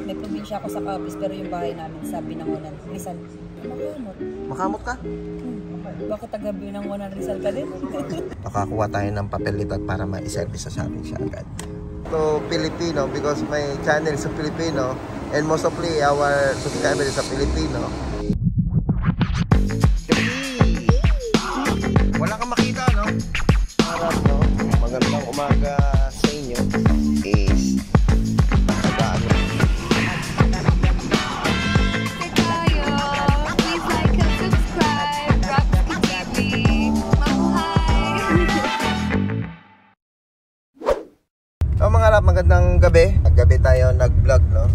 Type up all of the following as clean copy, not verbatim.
May probinsya ako sa Capiz, pero yung bahay namin sa Binangonan, Rizal. Makamot. Makamot ka? Bakit taga Binangonan, Rizal ka din? Nakakuha tayo ng papelitan para ma-service sa atin siya agad. To Filipino, because my channel is a Filipino and mostly our subscriber is a Filipino. Wala kang makita, no? Harap, no? Magandang umaga sa inyo is nag-ano. Please like and subscribe. Rocky TV. Mabuhay! So mga rap, magandang gabi. Naggabi tayo nag-vlog, no?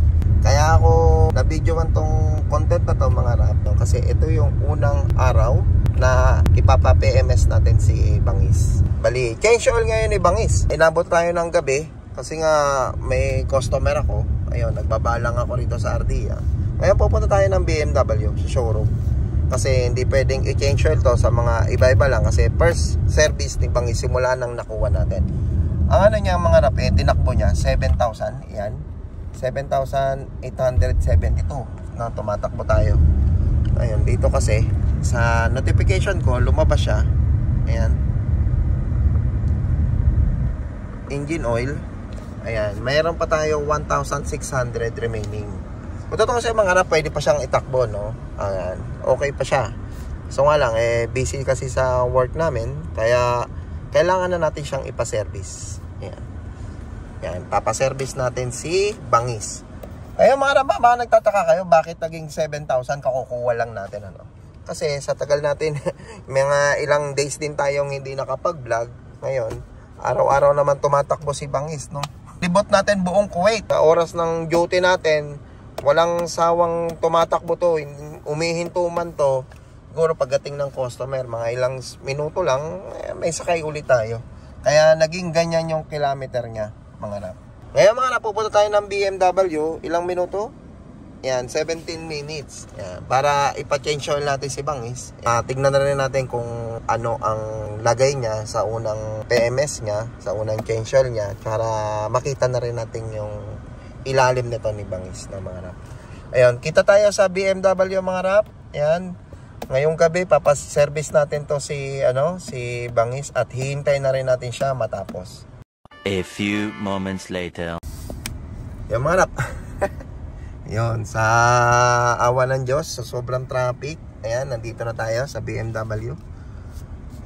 Kaya ako na-videoan tong content na to mga rap, no? Kasi ito yung unang araw na ipapa-PMS natin si Bangis. Bali, change oil ngayon ni Bangis. Inabot tayo ng gabi kasi nga may customer ako. Ayun, nagbabalang ako rito sa Ardia. Ngayon pupunta tayo ng BMW sa showroom. Kasi hindi pwedeng i-change oil to sa mga iba-iba lang. Kasi first service ni Bangis simula nang nakuha natin. Ang ano niya mga rap, tinakbo niya 7,000. Yan, 7,872 na tumatakbo tayo. Ayun, dito kasi sa notification ko lumabas siya. Ayan, engine oil. Ayan, mayroon pa tayo 1,600 remaining. Kung totoo kasi mga rap, pwede pa siyang itakbo, no? Ayan, okay pa siya. So nga lang, busy kasi sa work namin, kaya kailangan na natin siyang ipa-service. Ayan, ayan, papaservice natin si Bangis. Ayun mga rap, baka nagtataka kayo bakit naging 7,000 kakukuha lang natin, ano? Kasi sa tagal natin, mga ilang days din tayong hindi nakapag-vlog. Ngayon, araw-araw naman tumatakbo si Bangis, no? Libot natin buong Kuwait. Sa oras ng duty natin, walang sawang tumatakbo to. Umihinto man to. Siguro pagdating ng customer, mga ilang minuto lang, may sakay ulit tayo. Kaya naging ganyan yung kilometer niya, mga rap. Ngayon mga rap, pupunta tayo ng BMW. Ilang minuto? Yan, 17 minutes. Yan, para ipa-change oil natin si Bangis. Tignan na rin natin kung ano ang lagay niya sa unang PMS niya, sa unang change oil niya, para makita na rin natin yung ilalim nito ni Bangis na mga rap. Ayun, kita tayo sa BMW mga rap. Yan, ngayong gabi papas-service natin to si si Bangis at hihintay na rin natin siya matapos. A few moments later. Yan mga rap. Yon, sa awa ng Diyos, sa sobrang traffic, ayan, nandito na tayo sa BMW.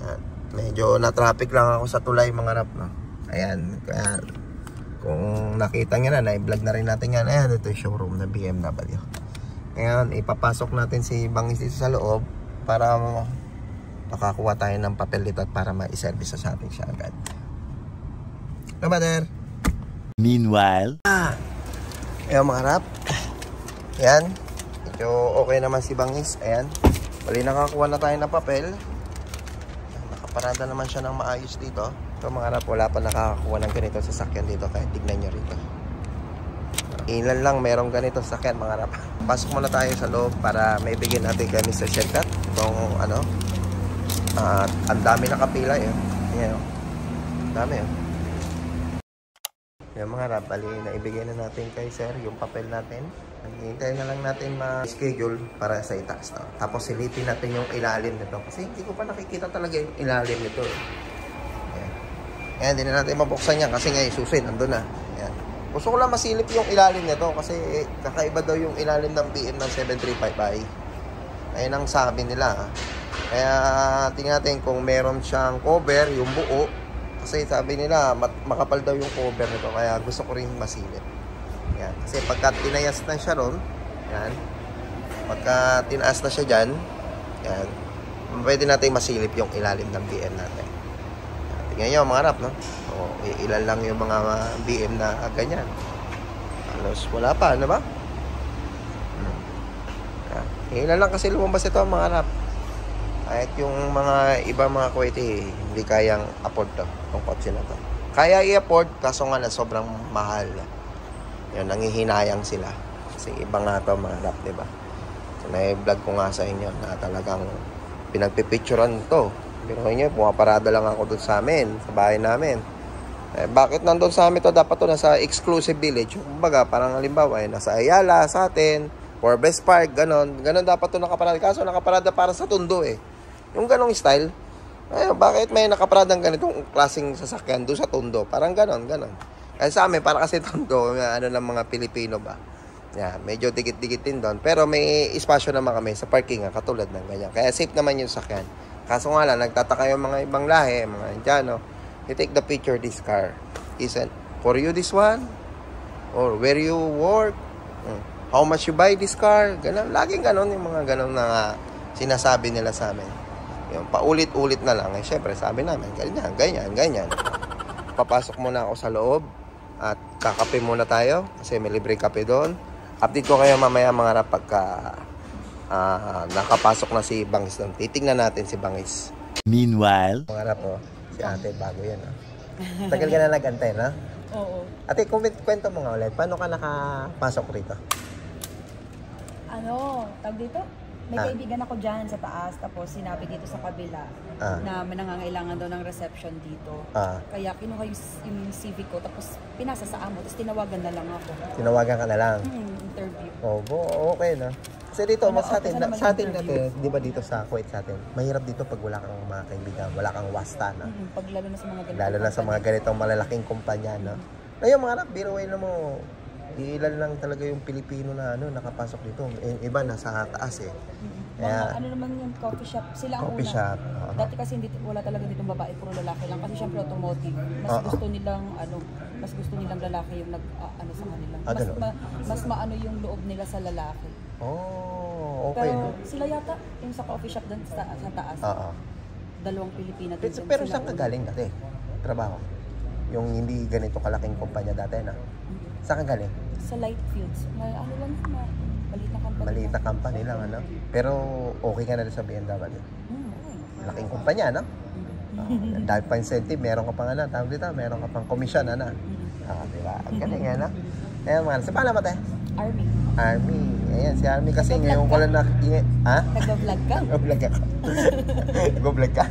Ayan, medyo na-traffic lang ako sa tulay mga rap, no? Ayan, kaya kung nakita nyo na, na-vlog na rin natin yan. Ayan, ito yung showroom na BMW. Ayan, ipapasok natin si Bangis dito sa loob para makakuha tayo ng papelit at para ma-service sa atin siya agad. Ano ba, there? Meanwhile, ayan mga rap. Ayan, medyo okay naman si Bangis. Ayan, bali nakakuha na tayo ng papel. Nakaparada naman siya ng maayos dito. Ito mga rap, wala pa nakakakuha ng ganito sa sakyan dito. Kaya tignan nyo rito, ilan lang merong ganito sa sakyan mga rap. Pasok muna tayo sa loob para maibigyan natin kay Mr. Shedcat itong ang dami nakapila yun. Ayan, dami yun. Yung mga rap, bali naibigay na natin kay sir yung papel natin. Hintay na lang natin ma-schedule para sa itaas, no? Tapos silipin natin yung ilalim nito kasi hindi ko pa nakikita talaga yung ilalim nito. Ayan, ayan, hindi na natin mabuksan yan kasi nga yung susi nandun na. Ayan, gusto ko lang masilip yung ilalim nito kasi kakaiba daw yung ilalim ng BM ng 735i. Ayan ang sabi nila. Kaya tingnan natin kung meron siyang cover, yung buo. Kasi sabi nila makapal daw yung cover nito, kaya gusto ko rin masilip. Yan, kasi pagka tinayas na siya ron, yan, pagka tinaas na siya dyan, yan, pwede natin masilip yung ilalim ng BM natin. Yan, tingnan nyo mga rap, no? O, ilan lang yung mga BM na ganyan. Halos wala pa, ano ba? Yan, ilan lang kasi lumabas ito mga rap. Kahit yung mga iba mga Kuwaiti, hindi kayang afford to, yung kotse na to. Kaya i-afford, kaso nga na sobrang mahal. Yun, nangihinayang sila. Kasi iba nga to mga rap, diba? So, na-vlog ko nga sa inyo na talagang pinagpipicturan to. Pero nyo, pumaparada lang ako dun sa amin, sa bahay namin. Bakit nandun sa amin to? Dapat to nasa exclusive village. Kumbaga, parang halimbawa, nasa Ayala, sa atin, Forbes Park, ganon. Ganon dapat to nakaparada. Kaso nakaparada para sa Tondo eh. Yung ganong style. Bakit may nakaparadang ganitong klaseng sasakyan doon sa Tondo? Parang ganon. Kaya sa amin, para kasi Tondo, ano ng mga Pilipino ba? Medyo dikit-dikit din doon. Pero may espasyo naman kami sa parking, katulad ng ganyan. Kaya safe naman yung sakyan. Kaso nga lang, nagtataka yung mga ibang lahi, mga Indiano. You take the picture, this car isn't for you, this one, or where you work, how much you buy this car, ganun, laging ganon yung mga ganon na sinasabi nila sa amin. Yung paulit-ulit na lang, syempre sabi namin, ganyan. Papasok muna ako sa loob at kakape muna tayo kasi may libre kape doon. Update ko kayo mamaya mga rap pagka nakapasok na si Bangis doon. Titingnan natin si Bangis. Meanwhile, Mga rap, si ate, bago yan. Tagal ka na nag-antay, no? Oo. Ate, kwento mo nga ulit. Paano ka nakapasok rito? Tawag dito? May kaibigan ako dyan sa taas, tapos sinabi dito sa kabila na may nangangailangan daw ng reception dito. Kaya kinuha yung CV ko, tapos pinasa sa amo, tapos tinawagan na lang ako. Tinawagan ka na lang? Interview. Okay na. Kasi dito, sa atin interview. natin, di ba dito sa Kuwait sa atin, mahirap dito pag wala kang mga kaibigan, wala kang wasta na. Pag lalo na sa mga ganitong Lalo na sa mga ganitong malalaking kumpanya, no? Ngayon mga rap, biruin na mo, ilan lang talaga yung Pilipino na nakapasok dito. Iba nasa taas eh. Mga naman yung coffee shop, sila ang Coffee una. shop. Dati kasi wala talaga ditong babae, puro lalaki lang. Kasi syempre automotive. Mas gusto nilang lalaki yung sa kanila. Mas maano yung loob nila sa lalaki. Okay. Pero sila yata, yung sa coffee shop doon sa taas. Dalawang Pilipina din. Pero saan ka galing dati? Trabaho? Yung hindi ganito kalaking kumpanya dati na? Saan ka galing? Sa Light Fields. Maliit na company Maliit na company lang, Pero okay ka na rin sa BMW. Laking kumpanya, no? Dahil pa incentive, meron ka pang tawag dito, meron ka pang commission, diba? Ang galing, Ayan, mga, sa pala mate? Army. Ayan, si Army kasi ngayon ko lang Nag-vlog ka? Nag-vlog ako. Nag-vlog ka.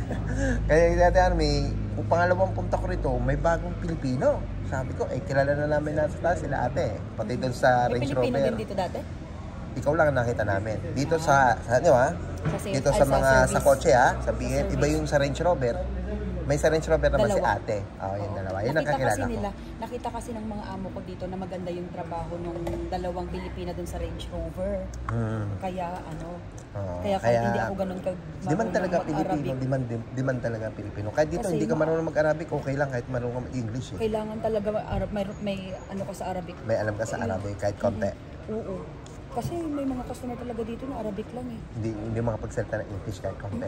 Kaya dati Army, kung pangalawang punta ko rito, may bagong Pilipino. Sabi ko, kilala na namin sila ate. Pati doon sa Range Rover. Pilipino din dito dati? Ikaw lang ang nakita namin. Dito sa dito sa mga sa kotse sa BM, iba yung sa Range Rover. May sa Range Rover naman si ate. Yung dalawa. Yun ang kakilala ko. Nakita kasi ng mga amo ko dito na maganda yung trabaho nung dalawang Pilipina dun sa Range Rover. Kaya kaya hindi ako ganun Demand talaga Pilipino, demand talaga Pilipino. Kahit dito hindi ka marunong mag-Arabic, okay lang kahit marunong mag-English eh. Kailangan talaga may ano ka sa Arabic. May alam ka sa Arabic kahit konti. Oo. Kasi may mga customer talaga dito na Arabic lang eh. Hindi makapagsalita ng English kahit konti.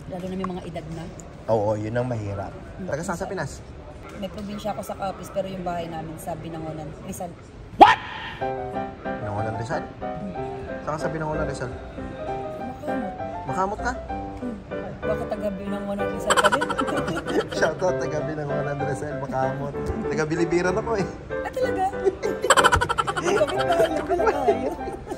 Lalo na may mga edad na. Oo, yun ang mahirap. Taga saan sa Pinas? May probinsya ako sa Capiz, pero yung bahay namin sa Binangonan, Rizal. Binangonan Rizal? Saan ka sa Binangonan Rizal? Makamot ka? Bakit taga Binangonan Rizal ka din? Shoutout, taga Binangonan Rizal, Makamot. Taga Bilibiran ako eh. Talaga? Kapit bahay lang pala tayo.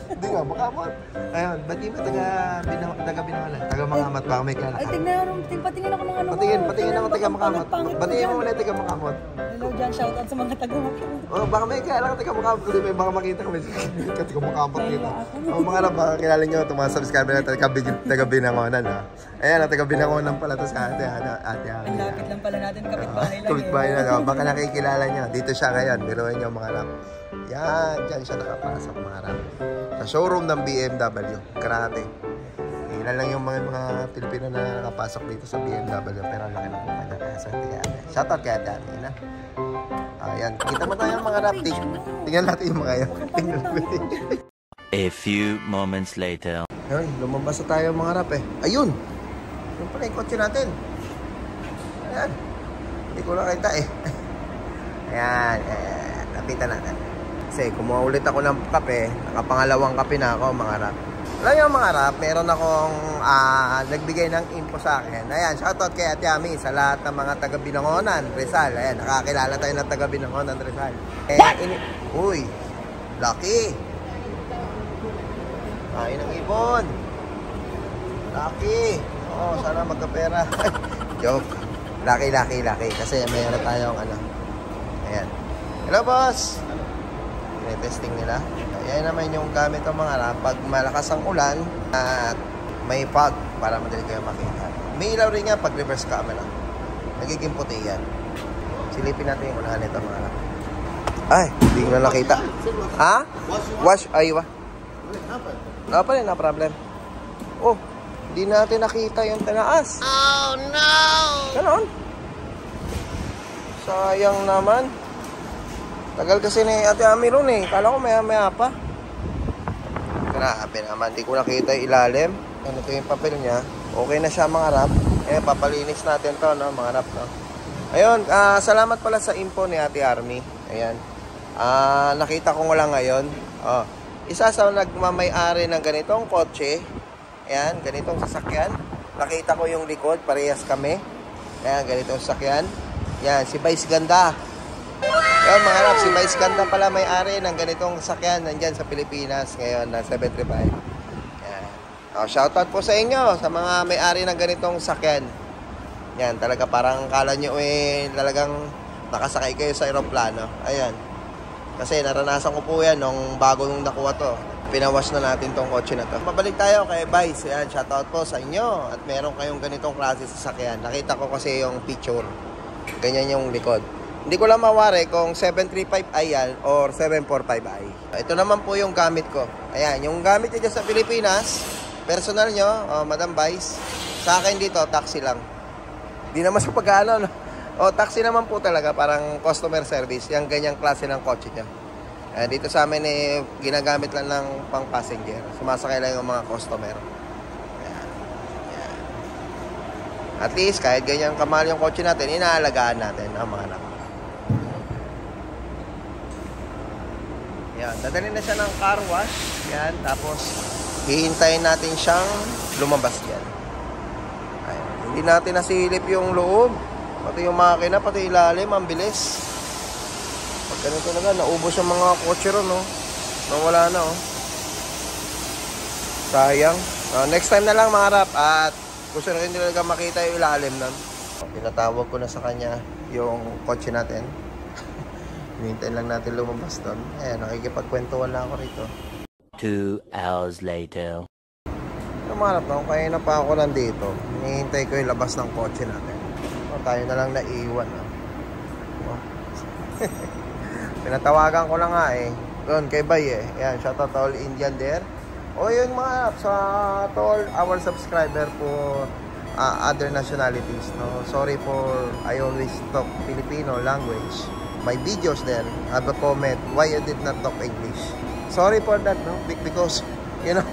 Hindi nga, Makamot. Ayun, ba't di ba taga Binangonan? Taga Makamot, baka may kilala ka. Ay, patingin ako ng ano. Patingin ako taga Makamot. Batiin mo muna taga Makamot. Hello dyan, shoutout sa mga taga Makamot. Baka may kilala ka taga Makamot kasi may baka makita kami sa taga Makamot dito. Mga rap, baka kilala nyo itong mga subscriber na taga Binangonan. Ayan, taga Binangonan pala ito sa ate. Ang lapit lang pala natin, kapitbahay lang. Kapitbahay lang. Baka nakikilala nyo. Dito siya ngayon. Biruin nyo mga rap. Yan, dyan siya nakapasok mga rap. Sa showroom ng BMW. Grabe. Ilan lang yung mga Pilipino na nakapasok dito sa BMW. Pero ang laki ng kumpanya. Kaya sa ate. Shoutout kaya ate. Ayan. Kita mo tayo mga rap. Tingnan natin yung mga yan. Tingnan natin. A few moments later. Ayun, lumabas na tayo mga rap Ayun! Yung pala yung kotse natin. Ayan. Hindi ko nakita Ayan. Lapitan natin. Kasi kumuha ulit ako ng kape. Nakapangalawang kape na ako mga rap. Alam nyo mga rap, meron akong nagbigay ng info sa akin. Ayan, shoutout kay Ate Ami sa lahat ng mga taga Binangonan, Rizal. Ayan, nakakilala tayo ng taga Binangonan, Rizal. Uy, lucky. Kain ng ibon. Lucky. Sana magkapera. Joke. Laki. Kasi mayroon tayong ano. Ayan. Hello, boss! Testing nila. Ayan naman yung gamit ng mga harap. Pag malakas ang ulan at may fog para madali kayo makita. May ilaw rin nga pag reverse camera. Nagiging puti yan. Silipin natin yung unahan nito mga harap. Ay, hindi ko na nakita. Ha? Wash. Aywa. Wala pa rin, no problem. Oh, hindi natin nakita yung tanaas. Oh, no! Ganon. Sayang naman. Tagal kasi ni Ate Ami ron eh. Kala ko maya pa. Grabe naman. Hindi ko nakita yung ilalim. Ano ito yung papel niya. Okay na siya mga rap. Papalinis natin to, no? Mga rap, no? Ayun, salamat pala sa info ni Ate Army. Ayan. Nakita ko nga lang ngayon. Isa sa nagmamay-ari ng ganitong kotse. Ayan, ganitong sasakyan. Nakita ko yung likod. Parehas kami. Ayan, ganitong sasakyan. Yan, si Vice Ganda. Ayan mga rap, si Vice Ganda pala may-ari ng ganitong sasakyan. Nandyan sa Pilipinas ngayon na 735. Ayan. Shoutout po sa inyo sa mga may-ari ng ganitong sasakyan. Yan, talaga parang kala nyo talagang nakasakay kayo sa aeroplano. Ayan. Kasi naranasan ko po yan nung bago nung nakuha to. Pinawash na natin tong kotse na to. Mabalik tayo kay Vice. Ayan, shoutout po sa inyo. At meron kayong ganitong klase sa sasakyan. Nakita ko kasi yung picture. Ganyan yung likod. Hindi ko lang mawari kung 735i yan or 745i. Ito naman po yung gamit ko. Ayan, yung gamit nyo dyan sa Pilipinas, personal nyo, Madam Vice, sa akin dito, taxi lang. Di naman sa pag-ano, no? Taxi naman po talaga, parang customer service. Yung ganyang klase ng kotse niya. Dito sa amin, ginagamit lang ng pang-passenger. Sumasakay lang yung mga customer. Ayan. Ayan. At least, kahit ganyang kamahal yung kotse natin, inaalagaan natin ang mga anak. Ayan. Dadalhin na siya ng car wash. Ayan. Tapos, hihintayin natin siyang lumabas yan. Ayan. Hindi natin nasilip yung loob. Pati yung makina, pati ilalim, ang bilis. Pag ganito na naubos yung mga kotse ron, no? Nawala na, oh. Sayang. Next time na lang, mga rap. At gusto na rin talaga makita yung ilalim nun. Pinatawag ko na sa kanya yung kotse natin. Hinintayin lang natin lumabas doon. Ayan, nakikipagkwentuhan lang ako rito. 2 hours later. Mga rap, no? Kaya na pa ako nandito. Hinihintay ko yung labas ng kotse natin. Tayo na lang naiwan. Pinatawagan ko lang nga doon kay Bay Ayan, shout out to all Indian there. Yun mga sa to all our subscriber po other nationalities, no. Sorry for I always talk Filipino language. My videos there have a comment why you did not talk English. Sorry for that, no, because you know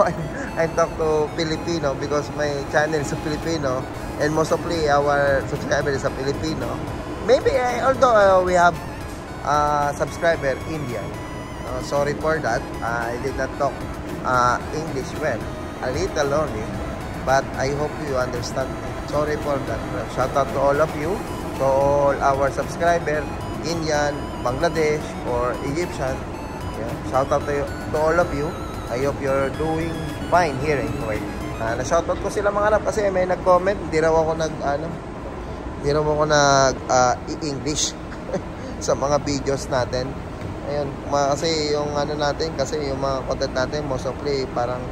I talk to Filipino because my channel is a Filipino. And mostly our subscribers are Filipino. Maybe although we have subscriber Indian. Sorry for that. I did not talk English well. A little only. But I hope you understand. Sorry for that. Shout out to all of you. To all our subscriber Indian, Bangladesh, or Egyptian. Yeah. Shout out to all of you. I hope you're doing fine here in Kuwait. Na-shoutout ko sila mga rap kasi may nag-comment, hindi raw ako i-English sa mga videos natin. Ayun, kasi yung natin, kasi yung mga content natin, mostly parang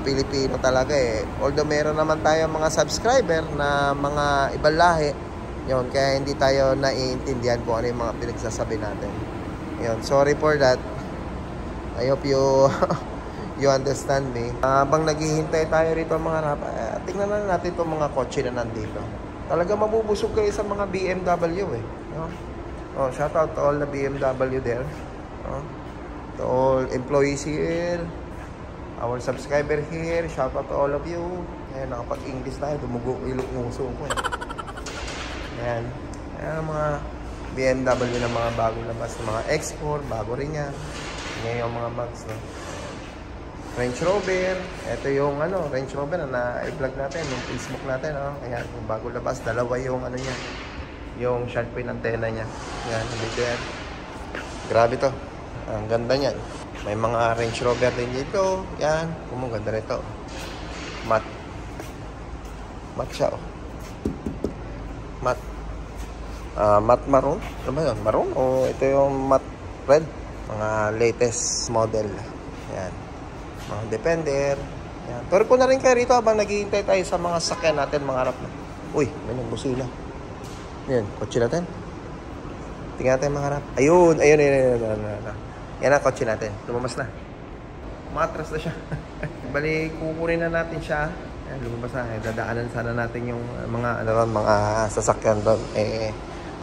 Pilipino talaga Although meron naman tayo mga subscriber na mga ibang lahi, yun, kaya hindi tayo naiintindihan kung ano yung mga pinagsasabi natin. Ayun, sorry for that. I hope you understand me. Habang naghihintay tayo rito mga rap, tingnan na natin itong mga kotse na nandito. Talaga mabubusog kayo sa mga BMW no? Shout out to all the BMW there. To all employees here. Our subscriber here. Shout out to all of you. Ayan, nakapag-English tayo. Dumugo ilok nguso ko Ayan. Ayan mga BMW na mga bagong labas. Mga X4, bago rin yan. Ngayon yung mga Max, no? Range Rover. Ito yung Range Rover na i-vlog natin, yung Facebook natin, Ayan, yung bago labas, dalawa yung niya. Yung shark fin antenna niya. Ayan, dito yan. Grabe to. Ang ganda niyan. May mga Range Rover din dito. Yan, ganda rito. Matte siya, Matte. Matte maroon. Ano ba yun? Maroon? O ito yung matte red? Mga latest model. Yan. Mga Defender. Yan. Pero po na rin kayo rito habang naghihintay tayo sa mga sakyan natin, mga harap na. Uy, may nagbusila. Yan, kotse natin. Tingnan natin mga harap. Ayun. Yan ang kotse natin. Lumabas na. Matras na siya. Bali, kukunin na natin siya. Ayan, lumabas na. Dadaanan sana natin yung mga sasakyan doon.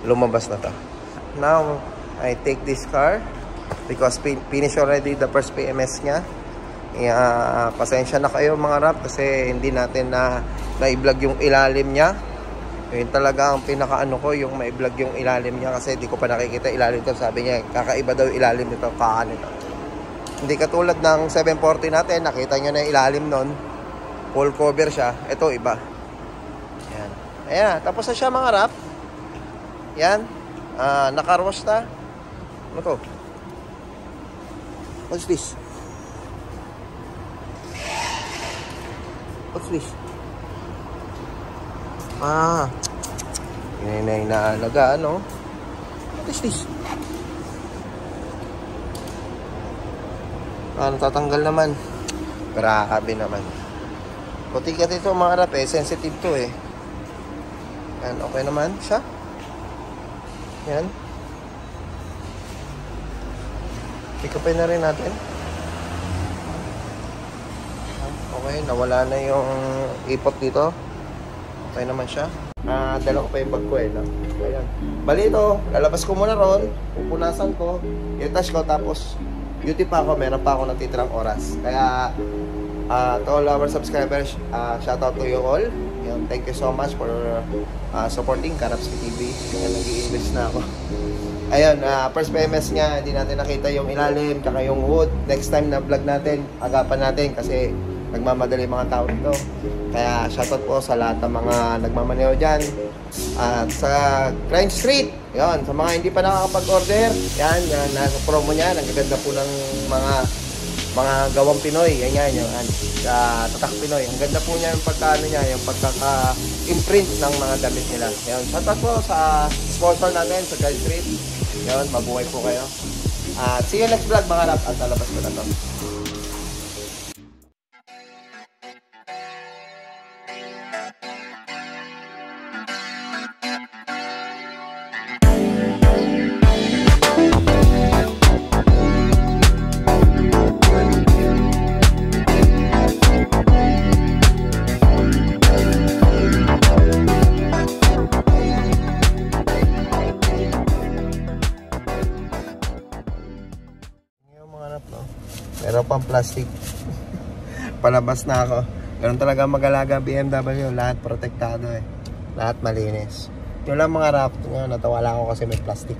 Lumabas na to. Now, I take this car because finish already the first PMS niya. Pasensya na kayo mga rap kasi hindi natin na-vlog yung ilalim niya. Yun talaga ang pinakaano ko, yung ma-vlog yung ilalim niya kasi di ko pa nakikita ilalim ito. Sabi niya, kakaiba daw ilalim nito, kaan ito. Hindi katulad ng 740 natin, nakita nyo na yung ilalim nun. Full cover siya. Ito, iba. Ayan. Ayan, tapos na siya mga rap. Yan. Nakarost na. Ano to? What's this? What's this? Inay na alaga, ano? What is this? Tatanggal naman. Grabe naman. Puti ka dito mga rap sensitive to Yan, okay naman siya. Yan. Pick-upin na rin natin. Okay, nawala na yung ipot dito. Okay naman siya. Dala ko pa yung bag ko no? Ayan. Bali ito, lalabas ko muna ron. Pupunasan ko. I-touch ko tapos duty pa ako. Meron pa ako natitirang oras. Kaya to all our subscribers, shout out to you all. Yan, thank you so much for supporting Karapski TV. Kaya nag-i-invest na ako. Ayun, first PMS nga, hindi natin nakita yung ilalim, kaka yung wood. Next time na vlog natin, agapan natin kasi nagmamadali mga tao dito. Kaya shoutout po sa lahat ng mga nagmamaneho dyan. At sa Crime Street, yun, sa mga hindi pa nakakapag-order, yan, nasa promo niya, nagaganda po ng mga gawang Pinoy, yan, yung Tatak Pinoy. Ang ganda po niya yung pagkaano niya, yung pagkaka-imprint ng mga damit nila. Yan, shoutout po sa sponsor natin sa Crime Street. Yan, mabuhay po kayo. See you next vlog mga rap, at lalabas ko na to. Meron pang plastic. Palabas na ako. Ganun talaga mag-alaga BMW. Lahat protektado Lahat malinis. Yun lang mga rap. Natawa lang ako kasi may plastic.